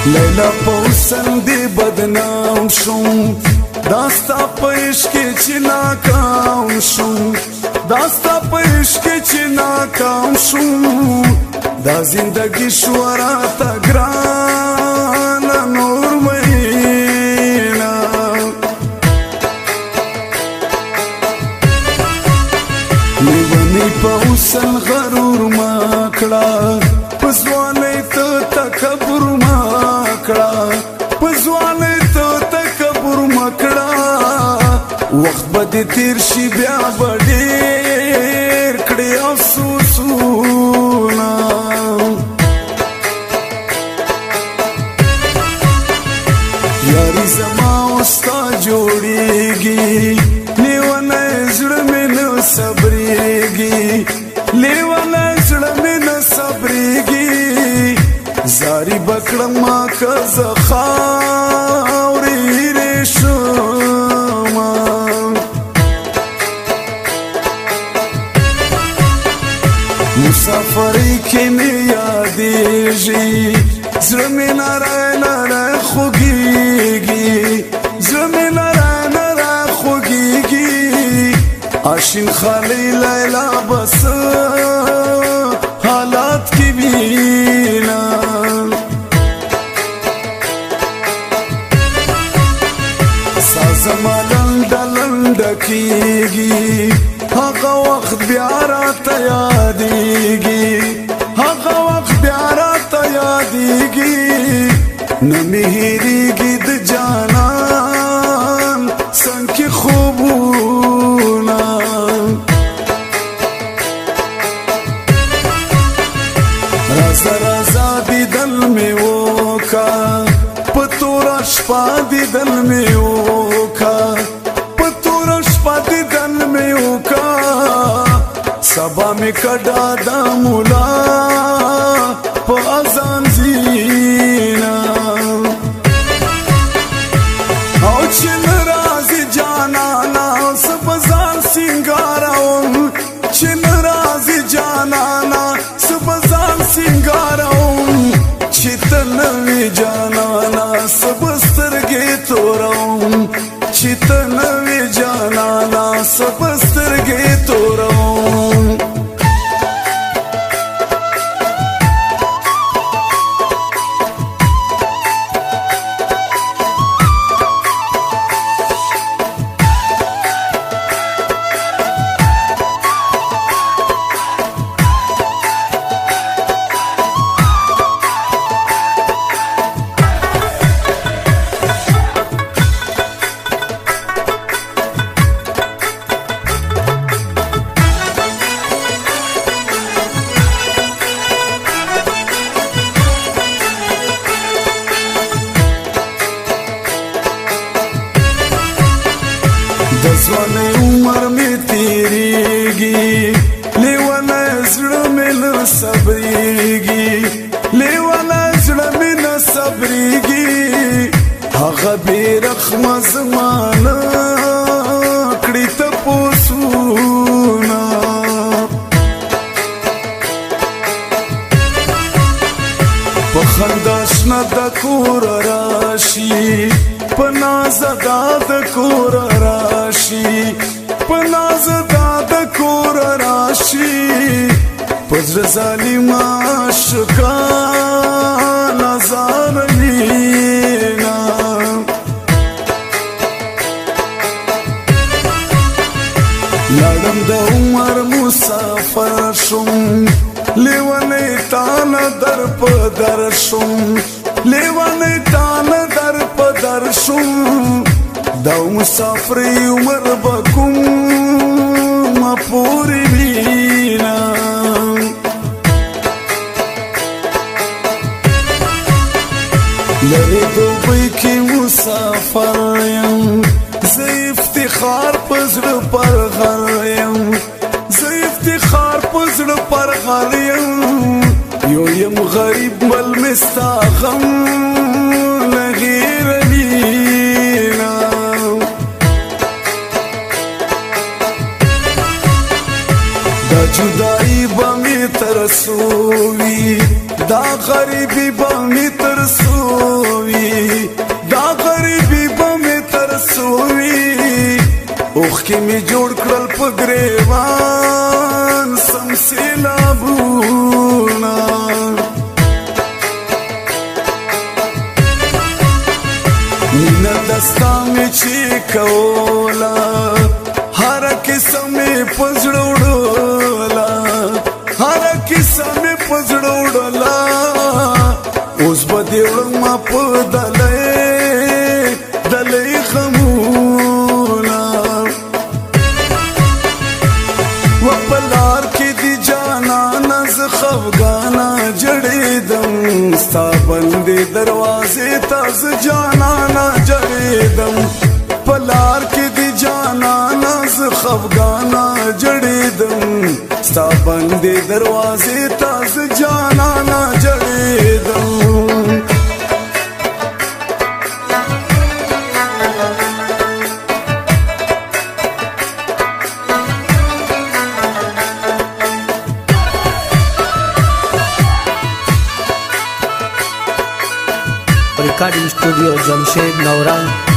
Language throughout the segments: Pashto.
لیلا پوسن دی بدنام شوم داستا پیش کی چی ناکام شوم داستا پیش کی چی ناکام شوم دا زندگی شورا تا گرانا نور مینا لیونی پوسن غرور ماکڑا پزوانی تو تکبر ماکڑا پزوانی تو تکبر ماکڑا وقت بدی تیر شی بیا بدیر کڑی افسوسونا یاری زما استا جوڑیگی لیوانا زڑمی نو صبریگی لیوانا زڑمی نو صبریگی زاری بکڑم آکا زخاوری ریشما مسافری کی می یادیجی زرمی نارای نارای خوگیگی زرمی نارای نارای خوگیگی آشین خالی لیلا بس حالات کی بینا سازما لنڈا لنڈا کیگی هغه وخت بیا راته یادیږي هغه وخت بیا راته یادیږي نه مې هېرېږي د جانان څنګه خوبونه رازه رازه دیدل مې وکړه په توره شپه دیدل مې وکړه په توره شپه دیدل مې وکړه سبا می کډا د مولا په اذان زینا او چې ناراضي جانانا سبزان سنگاراوم چې ناراضي جانانا سبزان سنگاراوم چې تنوي جانانا سبسترګې توروم چې تنوي جانانا سبسترګې توروم دزوانه عمر می تیریگی لیوانا زړه می نه صبریگی لیوانا زړه می نه صبریگی هغه بی رحم زمانه کړی ته پوسونا په خندا شنه د کور راشي پناز داد کور راشي پناز داد کور راشي پزر ظالم عاشقا نظر لینا لړم د عمر مسافر شم لیوانه تان در په در شم لیوانه تان در په در شم دا مسافر عمر بکم ما پوری لینا لری دوبی کی مسافر یم زه افتخار پزړه پر غر یم زه افتخار پزړه پر غر یم یو یم غریب بل مستا غم لغیر لینا دا جدائی با می ترسوی دا غریبی با می ترسوی دا غریبی با می ترسوی اوخ کی می جوړ کړل په گریوان سم سیلابونا مینا دستا می چی کولا هر کیسه می پزړوړلا هر کیسه می پزړوړلا اوس به دیوړم ما په دلې خمونا و پلار کې دی جانا نز خفګانا جړېدم ستا بندې دروازې تاز جانا نا جړېدم پلار کې دی جانا نز خفګانا جړېدم ستا بندې دروازې تاز جانا نا جړېدم Recording Studio Jamshed Naurang.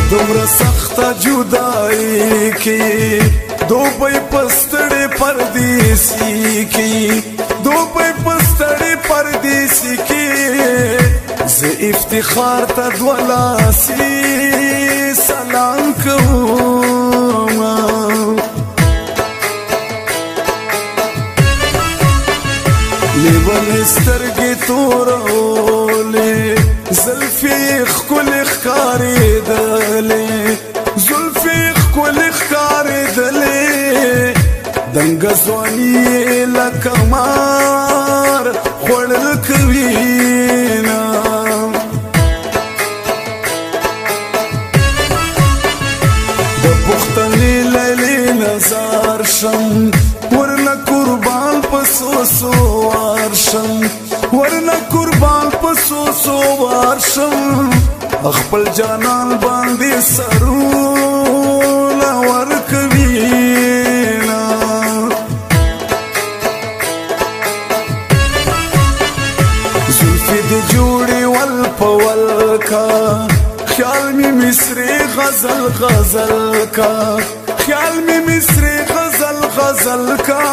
دومره سخته جدائی کی دوبئی پستړې پردیسی کی دوبئی پستړې پردیسی کی ز افتخار ته دولاسي سلام کوم لیوان سترګې تورولې زلفې ښکلې ښکارېدلې زلفې ښکلې ښکارېدلې دنګه ځواني لکه مار خوړل کوینه د پښتنې لیلې نظر شم ورنه قربان په سوسو وارشم ورنه قربان په سوسو وارشم خپل جانان باندې سرونه ورکوینا زلفې دې جوړې ول په ولکا خیال می مصری غزل غزل کا خیال می مصری غزل غزل کا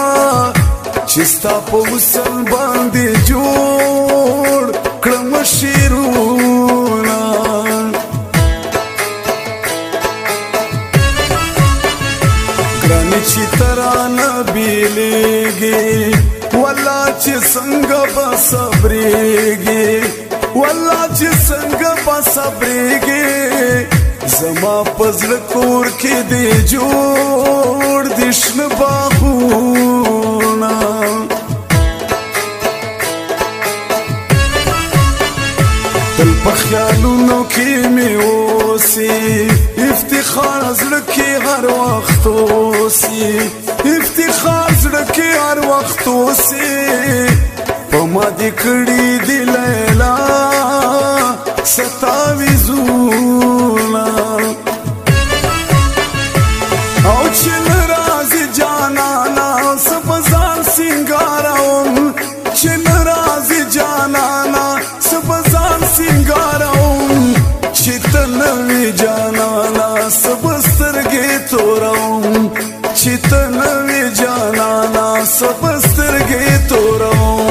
چستا په وصل باندې جوړ کړم شیرونا ګرانې چې ترانه بیلېږي والله چې څنګه به صبرېږي والله چې څنګه به صبرېږي زما په زړه کور کې دې جوړ دي شنه باغونه تل په خیالونو کې مې اوسي افتخار زړه کې هر وخت اوسي افتخار زړه کې هر وخت اوسي په ما دې کړي دي لیلا ستاویزونه او چې ناراضي جانانا سبزان سنگاراوم چې ناراضي جانانا سبزان سنگاراوم چې تنوي جانانا سبسترګې تورم چې تنوي جانانا سبسترګې تورم